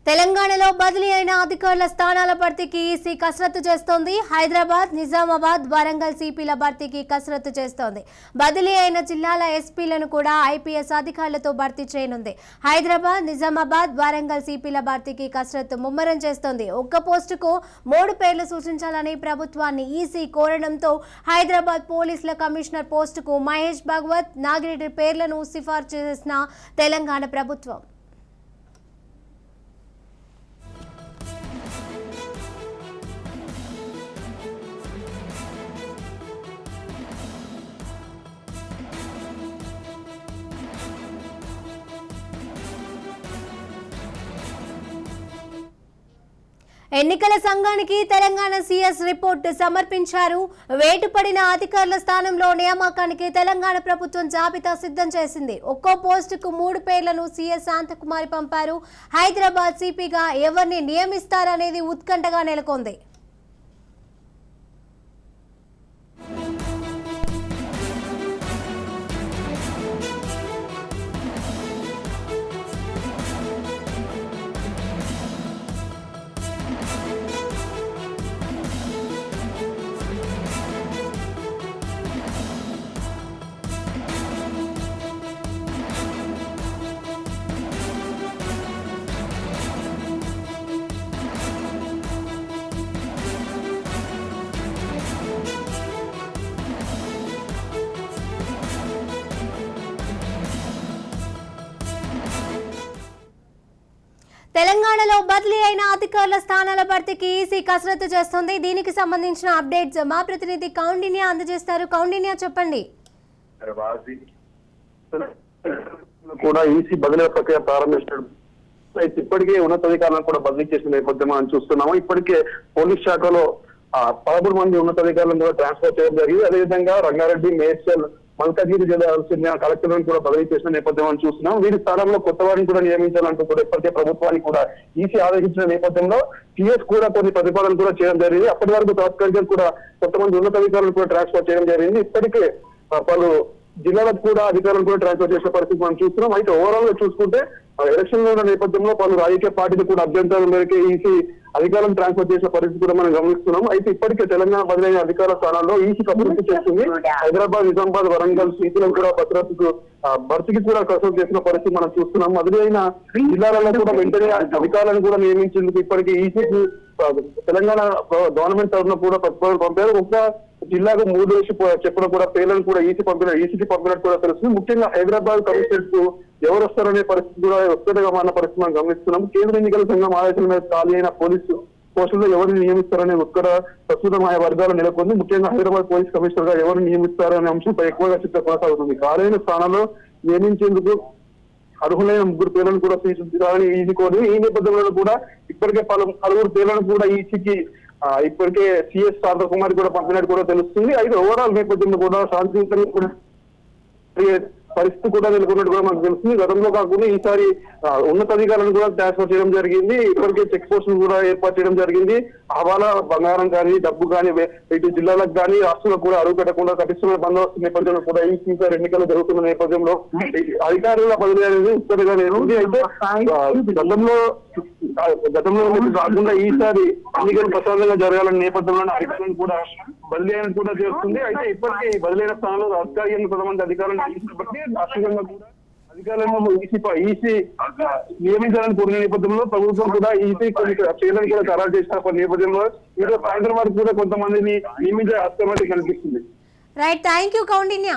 తెలంగాణలో బదిలీ అయిన అధికారుల స్థానాల భర్తీకి ఈసీ కసరత్తు చేస్తోంది. హైదరాబాద్, నిజామాబాద్, వరంగల్ సిపిల భర్తీకి కసరత్తు చేస్తోంది. బదిలీ అయిన జిల్లాల ఎస్పీలను కూడా ఐపీఎస్ అధికారులతో భర్తీ చేయనుంది. హైదరాబాద్, నిజామాబాద్, వరంగల్ సిపిల భర్తీకి కసరత్తు ముమ్మరం చేస్తోంది. ఒక్క పోస్టుకు 3 పేర్లు సూచించాలని ప్రభుత్వాన్ని ఈసీ కోరడంతో హైదరాబాద్ పోలీసుల కమిషనర్ పోస్టుకు మహేష్ భగవత్, నాగిరెడ్డి పేర్లను సిఫార్సు చేసిన తెలంగాణ ప్రభుత్వం. ఎన్నికల సంఘానికి తెలంగాణ సీఎస్ రిపోర్టు సమర్పించారు. వేటుపడిన అధికారుల స్థానంలో నియామకానికి తెలంగాణ ప్రభుత్వం జాబితా సిద్ధం చేసింది. ఒక్కో పోస్టుకు 3 పేర్లను సీఎస్ శాంతకుమారి పంపారు. హైదరాబాద్ సిపిగా ఎవరిని నియమిస్తారనేది ఉత్కంఠగా నెలకొంది. తెలంగాణలో బదిలీ అయిన అధికారుల స్థానాల భర్తీకి ఈసీ కసరత్తు చేస్తోంది. దీనికి సంబంధించిన అప్డేట్స్ మా ప్రతినిధి కౌండిన్య అందజేస్తారు. కౌండిన్య, చెప్పండి. కూడా ఈసీ బదిలీ ప్రక్రియ ప్రారంభించడం ఇప్పటికే ఉన్నతాధికారులను కూడా బదిలీ చేసిన నేపథ్యం మనం చూస్తున్నాము. ఇప్పటికే పోలీస్ శాఖలో 13 మంది ఉన్నతాధికారులను కూడా ట్రాన్స్ఫర్ చేయడం జరిగింది. అదేవిధంగా రంగారెడ్డి, మేడ్చల్, మల్కాజిగిరి జిల్లాకు చెందిన కలెక్టర్లను కూడా బదిలీ చేసిన నేపథ్యం మనం చూస్తున్నాం. వీరి స్థానంలో కొత్త వారిని కూడా నియమించాలంటూ కూడా ఇప్పటికే ప్రభుత్వానికి కూడా ఈసీ ఆదేశించిన నేపథ్యంలో సీఎస్ కూడా కొన్ని ప్రతిపాదనలు కూడా చేయడం జరిగింది. అప్పటి వరకు తాత్కాలికంగా కూడా కొంతమంది ఉన్నతాధికారులను కూడా ట్రాన్స్ఫర్ చేయడం జరిగింది. ఇప్పటికే పలు జిల్లాలకు కూడా అధికారులను కూడా ట్రాన్స్ఫర్ చేసే పరిస్థితి మనం చూస్తున్నాం. అయితే ఓవరాల్ గా చూసుకుంటే ఎలక్షన్ లో ఉన్న నేపథ్యంలో పలు రాజకీయ పార్టీలు కూడా అభ్యంతరాల మేరకు ఈసీ అధికారులను ట్రాన్స్ఫర్ చేసే పరిస్థితి కూడా మనం గమనిస్తున్నాం. అయితే ఇప్పటికే తెలంగాణ బదిలైన అధికార స్థానాల్లో ఈసీ కసరత్తు చేస్తుంది. హైదరాబాద్, నిజామాబాద్, వరంగల్ సీట్లను కూడా భర్తీకి కూడా కసరత్తు చేసిన పరిస్థితి మనం చూస్తున్నాం. బదిలైన జిల్లాలలో కూడా వెంటనే అధికారులను కూడా నియమించేందుకు ఇప్పటికే ఈసీకి తెలంగాణ గవర్నమెంట్ తరఫున కూడా ప్రతిపాదనలు పంపారు. ఒక జిల్లాకు 3 వేసి చెప్పడం కూడా పేర్లను కూడా ఈసీకి పంపినట్టు కూడా తెలుస్తుంది. ముఖ్యంగా హైదరాబాద్ కమిషనర్ కు ఎవరు వస్తారనే పరిస్థితి కూడా ఒక్కటిగా మారిన పరిస్థితి మనం గమనిస్తున్నాం. కేంద్ర ఎన్నికల సంఘం ఆదేశాల మీద ఖాళీ అయిన పోలీసు పోస్టుల్లో ఎవరిని నియమిస్తారనే ఉత్తర ప్రస్తుతం ఆయా వర్గాలు నెలకొంది. ముఖ్యంగా హైదరాబాద్ పోలీస్ కమిషనర్ గా ఎవరు నియమిస్తారనే అంశంపై ఎక్కువగా చర్చ కొనసాగుతుంది. ఖాళీ స్థానంలో నియమించేందుకు అర్హులైన 3 పేర్లను కూడా సూచించాలని ఈసీ కోరింది. ఈ నేపథ్యంలో కూడా ఇప్పటికే 10 పేర్లను కూడా ఈసీకి ఇప్పటికే సీఎస్ శాంతకుమారి కూడా పంపినట్టు కూడా తెలుస్తుంది. అయితే ఓవరాల్ నేపథ్యంలో కూడా శాంతియుతంగా కూడా పరిస్థితి కూడా నెలకొన్నట్టు కూడా మనకు తెలుస్తుంది. గతంలో కాకుండా ఈసారి ఉన్నతాధికారులను కూడా ట్రాన్స్ఫర్ చేయడం జరిగింది. ఇప్పటికే చెక్ పోస్టులు కూడా ఏర్పాటు చేయడం జరిగింది. హవాలా, బంగారం కానీ, డబ్బు కానీ ఇటు జిల్లాలకు కానీ రాష్ట్రాలకు కూడా అడుగు పెట్టకుండా కఠినమైన బందోబస్తు నేపథ్యంలో కూడా ఈసారి ఎన్నికలు జరుగుతున్న నేపథ్యంలో అధికారుల బదిలీ అనేది ఇప్పటిగా లేదు. అయితే గతంలో కాకుండా ఈసారి ఎన్నికలు ప్రశాంతంగా జరగాలనే నేపథ్యంలో అధికారులను కూడా బదిలీ అయినట్టు కూడా చేస్తుంది. అయితే ఇప్పటికే బదిలైన స్థానంలో అధికారులు కొంతమంది అధికారులను నియమించినప్పటికీ రాష్ట్రీయంగా కూడా అధికారులను ఈసీ నియమించాలని కోరిన నేపథ్యంలో ప్రభుత్వం కూడా ఈసీ కొన్ని పేర్లను కూడా ఖరారు చేసిన నేపథ్యంలో ఈరోజు సాయంత్రం వరకు కూడా కొంతమందిని నియమించే ఆస్కారం కనిపిస్తుంది. Right, thank you Kaundinya.